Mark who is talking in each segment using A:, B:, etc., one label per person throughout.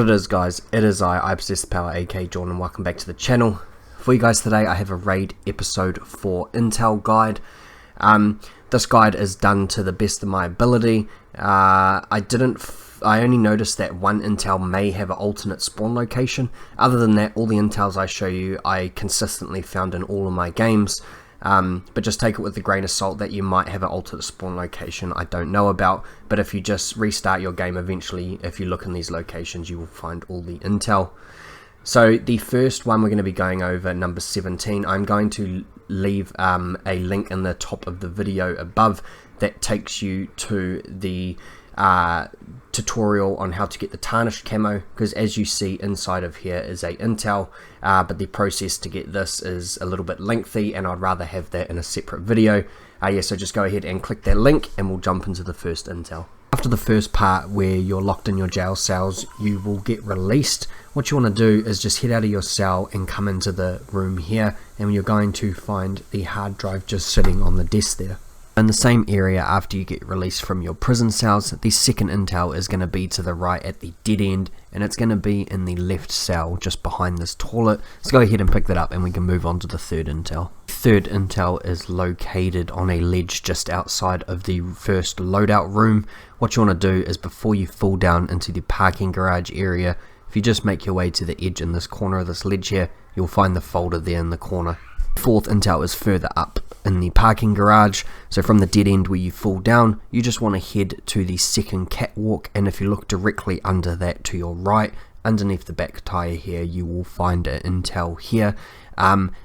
A: What it is, guys, it is I possess the power, aka Jordan, and welcome back to the channel. For you guys today, I have a raid episode for Intel guide. This guide is done to the best of my ability. I only noticed that one Intel may have an alternate spawn location. Other than that, all the Intels I show you, I consistently found in all of my games. But just take it with a grain of salt that you might have an alternate spawn location I don't know about. But if you just restart your game eventually, if you look in these locations, you will find all the Intel. So the first one we're going to be going over, number 17. I'm going to leave a link in the top of the video above that takes you to the tutorial on how to get the tarnished camo, because as you see inside of here is a Intel, but the process to get this is a little bit lengthy and I'd rather have that in a separate video. So just go ahead and click that link and we'll jump into the first Intel. After the first part where you're locked in your jail cells, you will get released. What you want to do is just head out of your cell and come into the room here, and you're going to find the hard drive just sitting on the desk there. In the same area after you get released from your prison cells, the second Intel is going to be to the right at the dead end, and it's going to be in the left cell just behind this toilet. Let's go ahead and pick that up and we can move on to the third Intel. Third Intel is located on a ledge just outside of the first loadout room. What you want to do is, before you fall down into the parking garage area, if you just make your way to the edge in this corner of this ledge here, you'll find the folder there in the corner. Fourth Intel is further up in the parking garage, so from the dead end where you fall down, you just want to head to the second catwalk, and if you look directly under that to your right, underneath the back tire here, you will find an Intel here.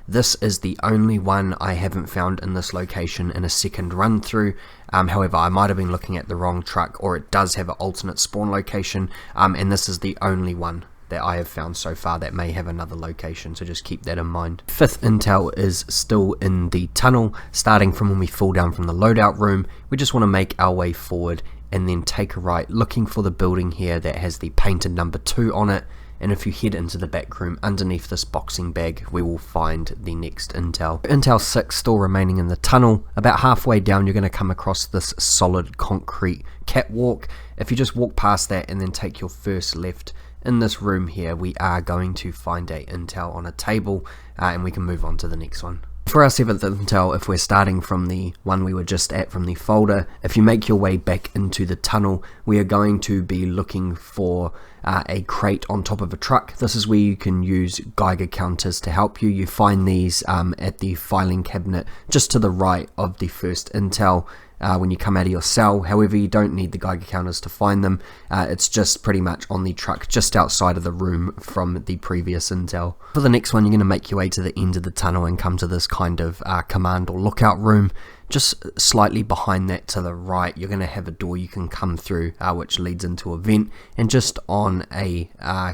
A: This is the only one I haven't found in this location in a second run through. However, I might have been looking at the wrong truck, or it does have an alternate spawn location, and this is the only one that I have found so far that may have another location, so just keep that in mind. Fifth Intel is still in the tunnel, starting from when we fall down from the loadout room. We just want to make our way forward and then take a right, looking for the building here that has the painted number 2 on it, and if you head into the back room underneath this boxing bag, we will find the next Intel. Intel 6 still remaining in the tunnel. About halfway down, you're going to come across this solid concrete catwalk. If you just walk past that and then take your first left, in this room here, we are going to find a Intel on a table, and we can move on to the next one. For our 7th Intel, if we're starting from the one we were just at from the folder, if you make your way back into the tunnel, we are going to be looking for a crate on top of a truck. This is where you can use Geiger counters to help you. You find these at the filing cabinet just to the right of the first Intel. When you come out of your cell. However, you don't need the Geiger counters to find them. It's just pretty much on the truck just outside of the room from the previous Intel. For the next one, you're going to make your way to the end of the tunnel and come to this kind of command or lookout room. Just slightly behind that to the right, you're going to have a door you can come through, which leads into a vent, and just on a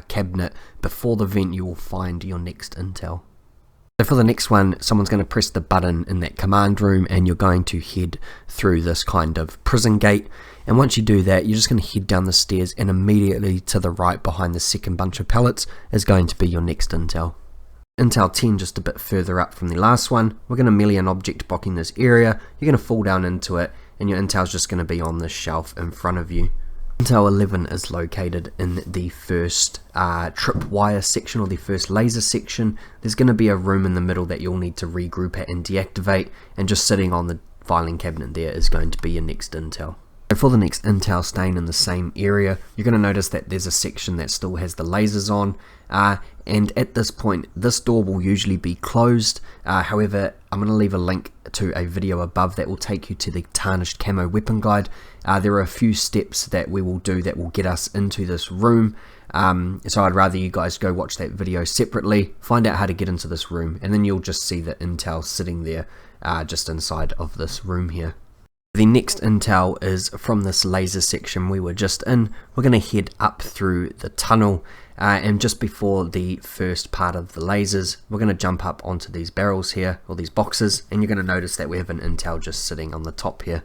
A: cabinet before the vent you will find your next Intel. So for the next one, someone's going to press the button in that command room and you're going to head through this kind of prison gate, and once you do that, you're just going to head down the stairs, and immediately to the right behind the second bunch of pallets is going to be your next Intel. Intel 10 just a bit further up from the last one. We're going to melee an object blocking this area. You're going to fall down into it and your Intel's just going to be on this shelf in front of you. Intel 11 is located in the first tripwire section, or the first laser section. There's going to be a room in the middle that you'll need to regroup at and deactivate, and just sitting on the filing cabinet there is going to be your next Intel. So for the next Intel staying in the same area, you're going to notice that there's a section that still has the lasers on, and at this point this door will usually be closed. However, I'm going to leave a link to a video above that will take you to the tarnished camo weapon guide. There are a few steps that we will do that will get us into this room, so I'd rather you guys go watch that video separately, find out how to get into this room, and then you'll just see the Intel sitting there just inside of this room here. The next Intel is from this laser section we were just in. We're going to head up through the tunnel, and just before the first part of the lasers, we're going to jump up onto these barrels here, or these boxes, and you're going to notice that we have an Intel just sitting on the top here.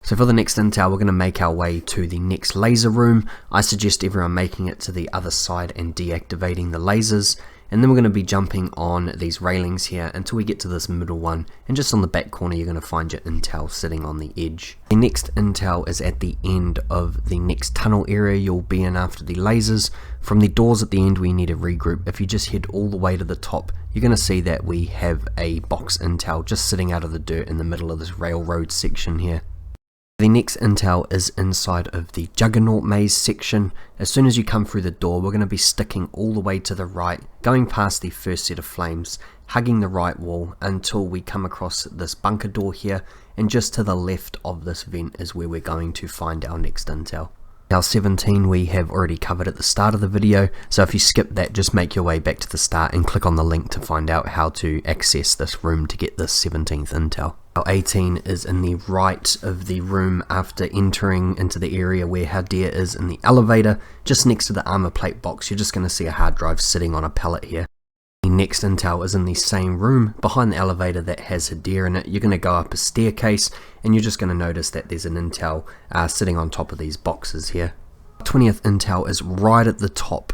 A: So for the next Intel, we're going to make our way to the next laser room. I suggest everyone making it to the other side and deactivating the lasers. and then we're going to be jumping on these railings here until we get to this middle one, and just on the back corner you're going to find your intel sitting on the edge. The next intel is at the end of the next tunnel area you'll be in after the lasers. From the doors at the end we need to regroup. If you just head all the way to the top, you're going to see that we have a box intel just sitting out of the dirt in the middle of this railroad section here. The next intel is inside of the Juggernaut maze section. As soon as you come through the door, we're going to be sticking all the way to the right, going past the first set of flames, hugging the right wall until we come across this bunker door here, and just to the left of this vent is where we're going to find our next intel. Now 17 we have already covered at the start of the video, so if you skip that, just make your way back to the start and click on the link to find out how to access this room to get this 17th intel. Now 18 is in the right of the room after entering into the area where Hadir is in the elevator. Just next to the armor plate box, you're just going to see a hard drive sitting on a pallet here. The next intel is in the same room behind the elevator that has Hadir in it. You're going to go up a staircase and you're just going to notice that there's an intel sitting on top of these boxes here. 20th intel is right at the top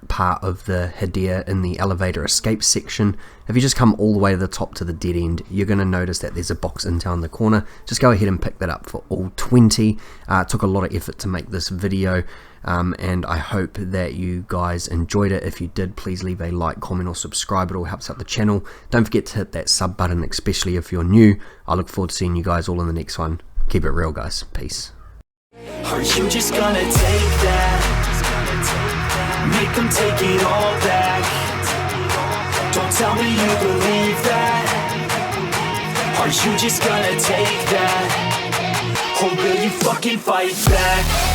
A: part of the Hadir in the elevator escape section. If you just come all the way to the top to the dead end, you're going to notice that there's a box intel in the corner. Just go ahead and pick that up for all 20. It took a lot of effort to make this video, and I hope that you guys enjoyed it. If you did, please leave a like, comment or subscribe. It all helps out the channel. Don't forget to hit that sub button, especially if you're new. I look forward to seeing you guys all in the next one. Keep it real, guys. Peace.
B: Are you just gonna take that? Make them take it all back. Don't tell me you believe that. Are you just gonna take that? Or will you fucking fight back?